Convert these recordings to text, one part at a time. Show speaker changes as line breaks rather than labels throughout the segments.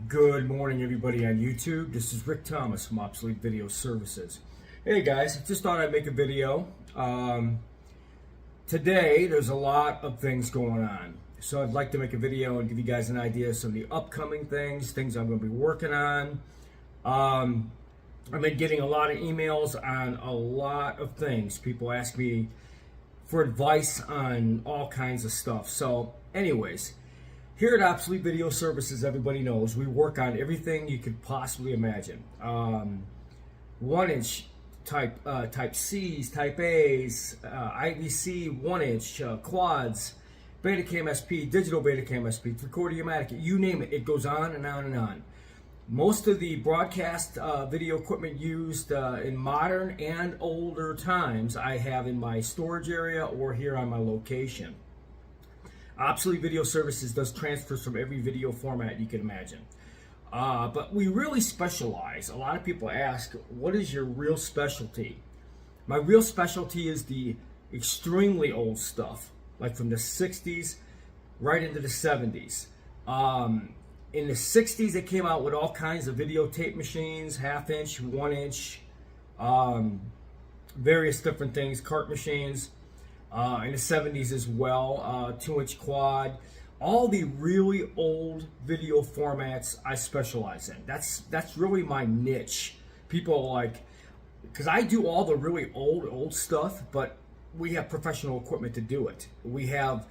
Good morning, everybody on YouTube. This is Rick Thomas from Obsolete Video Services. Hey guys, just thought I'd make a video. Today, there's a lot of things going on. So I'd like to make a video and give you guys an idea of some of the upcoming things I'm going to be working on. I've been getting a lot of emails on a lot of things. People ask me for advice on all kinds of stuff. So anyways, here at Obsolete Video Services, everybody knows we work on everything you could possibly imagine. 1-inch type C's, type A's, IVC 1-inch, quads, Betacam SP, digital Betacam SP, 3/4-U-matic, you name it, it goes on and on and on. Most of the broadcast video equipment used in modern and older times I have in my storage area or here on my location. Obsolete Video Services does transfers from every video format you can imagine. But we really specialize. A lot of people ask, what is your real specialty? My real specialty is the extremely old stuff, like from the 60s right into the 70s. In the 60s, they came out with all kinds of videotape machines, 1/2-inch, 1-inch, various different things, cart machines. In the 70s as well, 2-inch quad, all the really old video formats I specialize in. That's really my niche. People like, because I do all the really old stuff, but we have professional equipment to do it. We have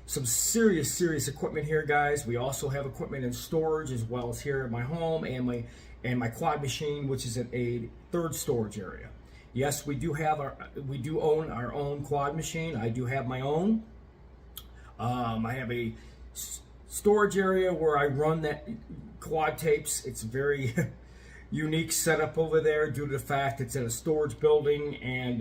some serious equipment here, guys. We also have equipment in storage as well as here at my home and my quad machine, which is in a third storage area. Yes, we do own our own quad machine. I do have my own. I have a storage area where I run that quad tapes. It's a very unique setup over there due to the fact it's in a storage building and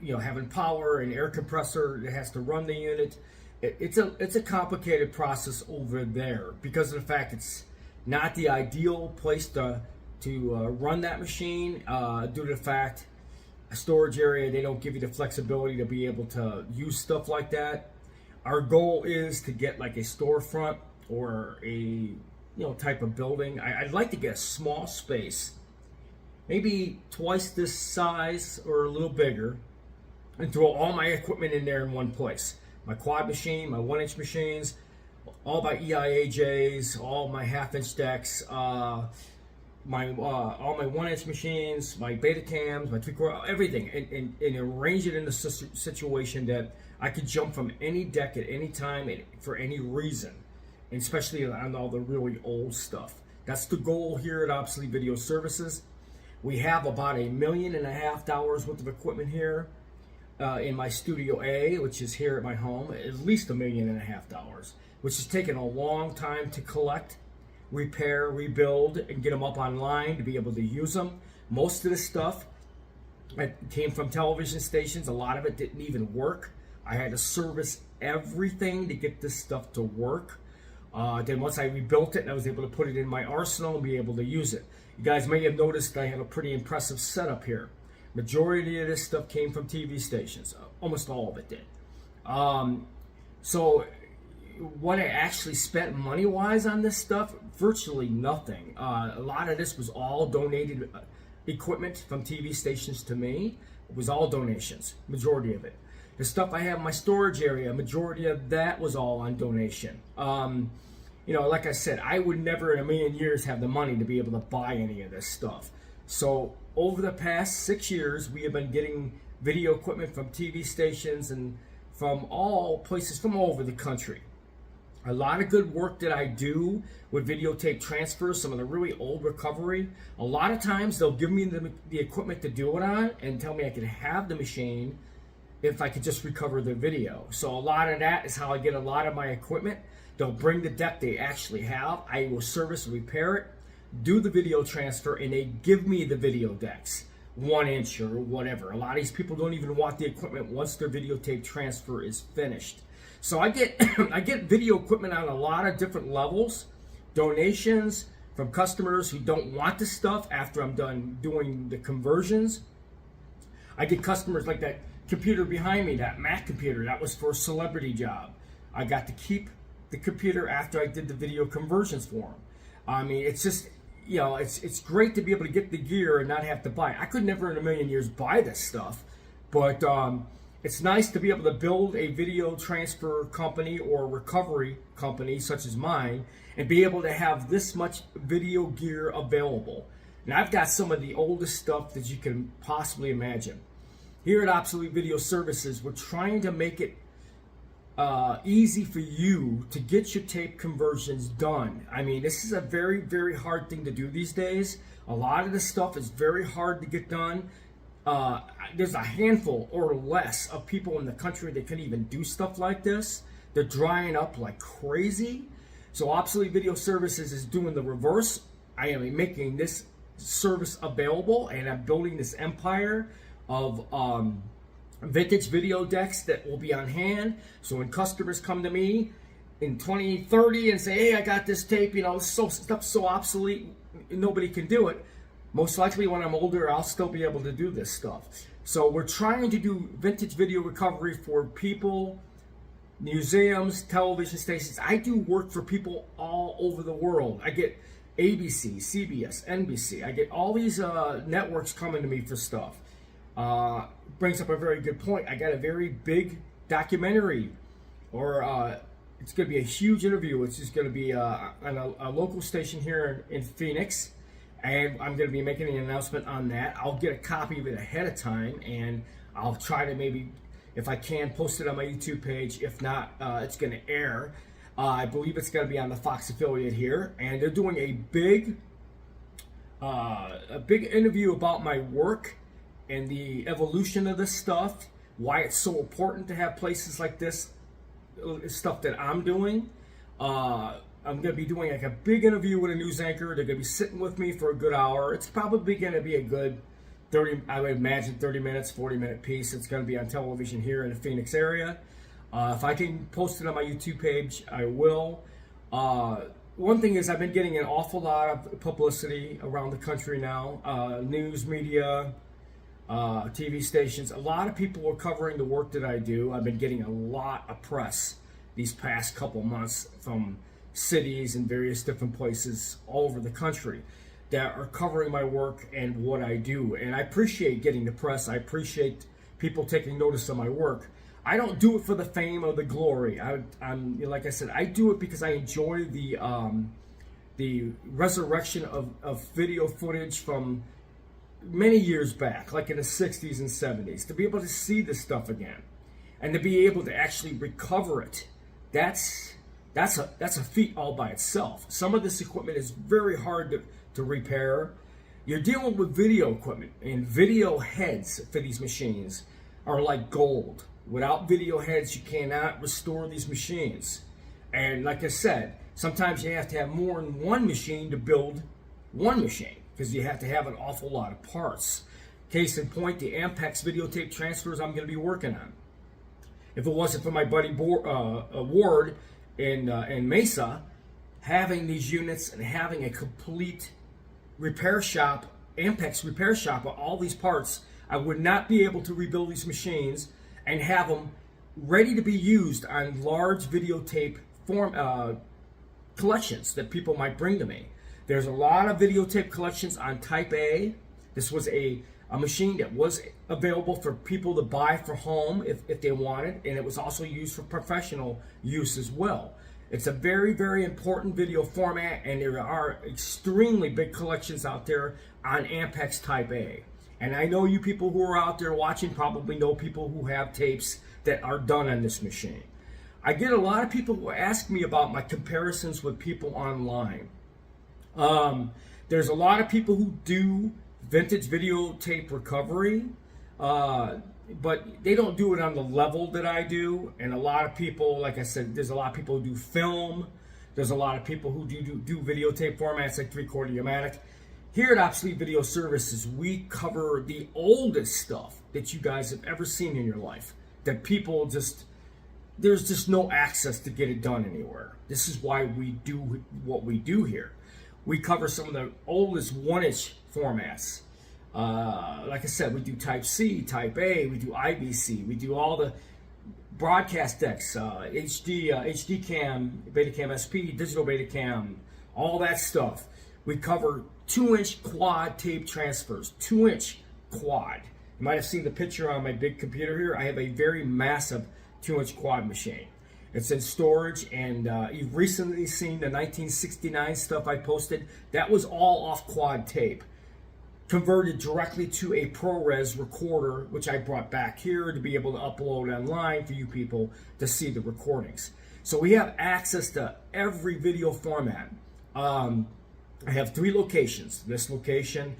you know, having power and air compressor that has to run the unit. It's a complicated process over there because of the fact it's not the ideal place to run that machine due to the fact a storage area, they don't give you the flexibility to be able to use stuff like that. Our goal is to get like a storefront or a type of building. I'd like to get a small space, maybe twice this size or a little bigger, and throw all my equipment in there in one place. My quad machine, my 1-inch machines, all my EIAJs, all my 1/2-inch decks, all my 1-inch machines, my Betacams, my 3/4, everything, and arrange it in a situation that I could jump from any deck at any time and for any reason, and especially on all the really old stuff. That's the goal here at Obsolete Video Services. We have about $1.5 million worth of equipment here in my Studio A, which is here at my home, at least $1.5 million, which has taken a long time to collect, repair, rebuild, and get them up online to be able to use them. Most of this stuff came from television stations. A lot of it didn't even work. I had to service everything to get this stuff to work. Then once I rebuilt it, I was able to put it in my arsenal and be able to use it. You guys may have noticed I have a pretty impressive setup here. Majority of this stuff came from TV stations. Almost all of it did. So what I actually spent money-wise on this stuff, virtually nothing. A lot of this was all donated equipment from TV stations to me. It was all donations, majority of it. The stuff I have in my storage area, majority of that was all on donation. Like I said, I would never in a million years have the money to be able to buy any of this stuff. So over the past 6 years, we have been getting video equipment from TV stations and from all places from all over the country. A lot of good work that I do with videotape transfers, some of the really old recovery. A lot of times they'll give me the equipment to do it on and tell me I can have the machine if I could just recover the video. So a lot of that is how I get a lot of my equipment. They'll bring the deck they actually have. I will service and repair it, do the video transfer, and they give me the video decks, 1-inch or whatever. A lot of these people don't even want the equipment once their videotape transfer is finished. So I get I get video equipment on a lot of different levels, donations from customers who don't want the stuff after I'm done doing the conversions. I get customers like that computer behind me, that Mac computer, that was for a celebrity job. I got to keep the computer after I did the video conversions for them. I mean, it's just, you know, it's great to be able to get the gear and not have to buy it. I could never in a million years buy this stuff, but it's nice to be able to build a video transfer company or recovery company such as mine and be able to have this much video gear available. And I've got some of the oldest stuff that you can possibly imagine. Here at Obsolete Video Services, we're trying to make it easy for you to get your tape conversions done. I mean, this is a very, very hard thing to do these days. A lot of this stuff is very hard to get done. There's a handful or less of people in the country that can even do stuff like this. They're drying up like crazy. So Obsolete Video Services is doing the reverse. I am making this service available, and I'm building this empire of vintage video decks that will be on hand. So when customers come to me in 2030 and say, hey, I got this tape, you know, stuff's so obsolete, nobody can do it. Most likely when I'm older, I'll still be able to do this stuff. So we're trying to do vintage video recovery for people, museums, television stations. I do work for people all over the world. I get ABC, CBS, NBC. I get all these networks coming to me for stuff. Brings up a very good point. I got a very big documentary, or it's going to be a huge interview. It's just going to be on a local station here in Phoenix, and I'm going to be making an announcement on that. I'll get a copy of it ahead of time, and I'll try to maybe, if I can, post it on my YouTube page. If not, it's going to air. I believe it's going to be on the Fox affiliate here, and they're doing a big interview about my work and the evolution of this stuff, why it's so important to have places like this, stuff that I'm doing. I'm going to be doing like a big interview with a news anchor. They're going to be sitting with me for a good hour. It's probably going to be a good 30, I would imagine 30 minutes, 40-minute piece. It's going to be on television here in the Phoenix area. If I can post it on my YouTube page, I will. One thing is I've been getting an awful lot of publicity around the country now. News media, TV stations. A lot of people are covering the work that I do. I've been getting a lot of press these past couple months from cities and various different places all over the country that are covering my work and what I do. And I appreciate getting the press. I appreciate people taking notice of my work. I don't do it for the fame or the glory. I'm like I said, I do it because I enjoy the resurrection of video footage from many years back, like in the 60s and 70s, to be able to see this stuff again and to be able to actually recover it. That's a feat all by itself. Some of this equipment is very hard to repair. You're dealing with video equipment, and video heads for these machines are like gold. Without video heads, you cannot restore these machines. And like I said, sometimes you have to have more than one machine to build one machine, because you have to have an awful lot of parts. Case in point, the Ampex videotape transfers I'm going to be working on. If it wasn't for my buddy Ward in Mesa, having these units and having a complete repair shop, Ampex repair shop with all these parts, I would not be able to rebuild these machines and have them ready to be used on large videotape collections that people might bring to me. There's a lot of videotape collections on Type A. This was a machine that was available for people to buy for home if they wanted, and it was also used for professional use as well. It's a very, very important video format, and there are extremely big collections out there on Ampex Type A. And I know you people who are out there watching probably know people who have tapes that are done on this machine. I get a lot of people who ask me about my comparisons with people online. There's a lot of people who do vintage videotape recovery, but they don't do it on the level that I do. And a lot of people, like I said, there's a lot of people who do film. There's a lot of people who do videotape formats like 3/4-O-matic. Here at Obsolete Video Services, we cover the oldest stuff that you guys have ever seen in your life, that people there's just no access to get it done anywhere. This is why we do what we do here. We cover some of the oldest 1-inch formats. Like I said, we do Type C, Type A, we do IBC, we do all the broadcast decks, HD cam, Betacam SP, digital Betacam, all that stuff. We cover 2-inch quad tape transfers, 2-inch quad. You might have seen the picture on my big computer here. I have a very massive 2-inch quad machine. It's in storage, and you've recently seen the 1969 stuff I posted. That was all off quad tape, converted directly to a ProRes recorder, which I brought back here to be able to upload online for you people to see the recordings. So we have access to every video format. I have 3 locations. This location,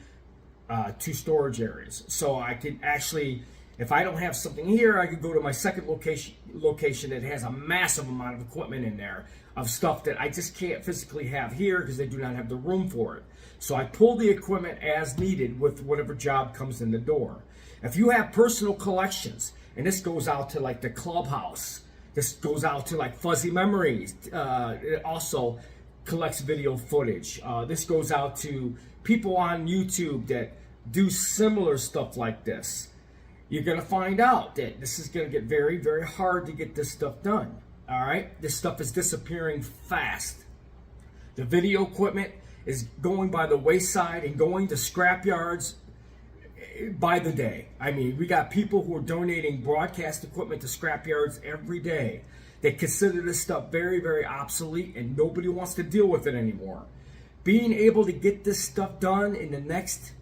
2 storage areas. So I can actually, if I don't have something here, I could go to my second location that has a massive amount of equipment in there of stuff that I just can't physically have here because they do not have the room for it. So I pull the equipment as needed with whatever job comes in the door. If you have personal collections, and this goes out to like the Clubhouse, this goes out to like Fuzzy Memories, it also collects video footage. This goes out to people on YouTube that do similar stuff like this. You're going to find out that this is going to get very, very hard to get this stuff done. All right? This stuff is disappearing fast. The video equipment is going by the wayside and going to scrap yards by the day. I mean, we got people who are donating broadcast equipment to scrap yards every day. They consider this stuff very, very obsolete, and nobody wants to deal with it anymore. Being able to get this stuff done in the next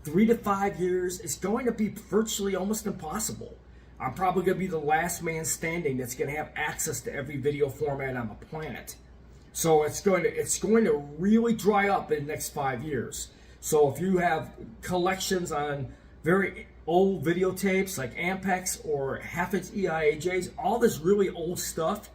3 to 5 years is going to be virtually almost impossible. I'm probably going to be the last man standing that's going to have access to every video format on the planet. So it's going to really dry up in the next 5 years. So if you have collections on very old videotapes like Ampex or half-inch EIAJs, all this really old stuff,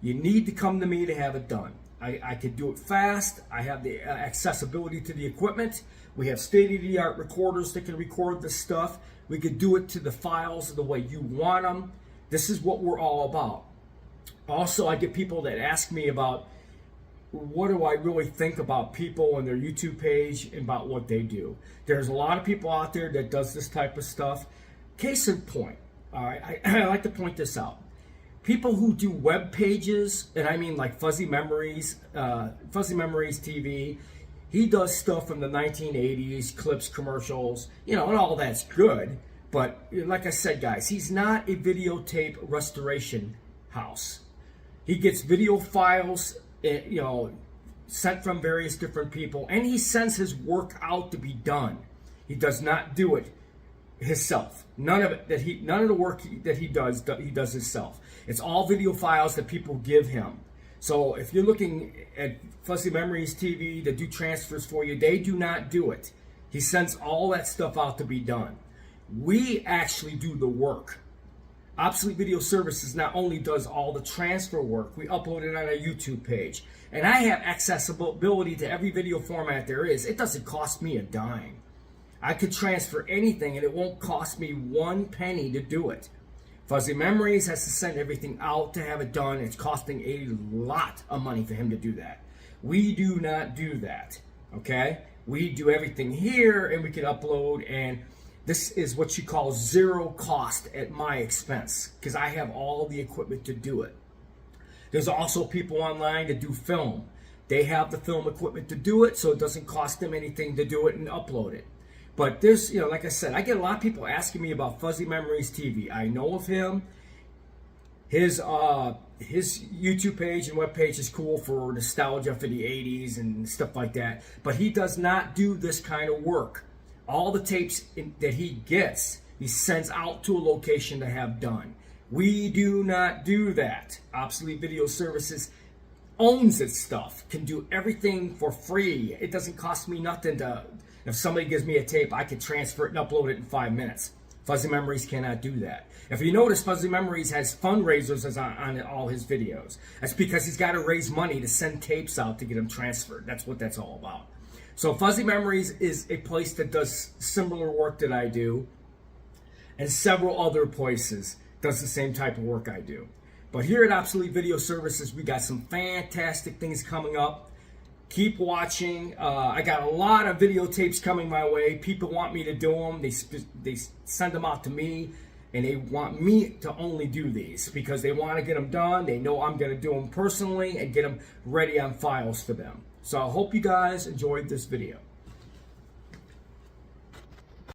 you need to come to me to have it done. I can do it fast. I have the accessibility to the equipment. We have state-of-the-art recorders that can record this stuff. We could do it to the files the way you want them. This is what we're all about. Also, I get people that ask me about what do I really think about people and their YouTube page and about what they do. There's a lot of people out there that does this type of stuff. Case in point, all right, I like to point this out. People who do web pages, and I mean like Fuzzy Memories TV, he does stuff from the 1980s, clips, commercials, you know, and all that's good. But like I said, guys, he's not a videotape restoration house. He gets video files, you know, sent from various different people, and he sends his work out to be done. He does not do it himself. None of the work that he does himself. It's all video files that people give him. So if you're looking at Fuzzy Memories TV to do transfers for you, they do not do it. He sends all that stuff out to be done. We actually do the work. Obsolete Video Services not only does all the transfer work, we upload it on our YouTube page. And I have accessibility to every video format there is. It doesn't cost me a dime. I could transfer anything and it won't cost me 1 penny to do it. Fuzzy Memories has to send everything out to have it done. It's costing a lot of money for him to do that. We do not do that, okay? We do everything here and we can upload, and this is what you call zero cost at my expense because I have all the equipment to do it. There's also people online that do film. They have the film equipment to do it, so it doesn't cost them anything to do it and upload it. But there's, you know, like I said, I get a lot of people asking me about Fuzzy Memories TV. I know of him. His YouTube page and webpage is cool for nostalgia for the 80s and stuff like that. But he does not do this kind of work. All the tapes that he gets, he sends out to a location to have done. We do not do that. Obsolete Video Services owns its stuff, can do everything for free. It doesn't cost me nothing to... If somebody gives me a tape, I can transfer it and upload it in 5 minutes. Fuzzy Memories cannot do that. If you notice, Fuzzy Memories has fundraisers on all his videos. That's because he's got to raise money to send tapes out to get them transferred. That's what that's all about. So Fuzzy Memories is a place that does similar work that I do, and several other places does the same type of work I do. But here at Obsolete Video Services, we got some fantastic things coming up. Keep watching. I got a lot of videotapes coming my way. People want me to do them. They send them out to me, and they want me to only do these because they want to get them done. They know I'm going to do them personally and get them ready on files for them. So I hope you guys enjoyed this video.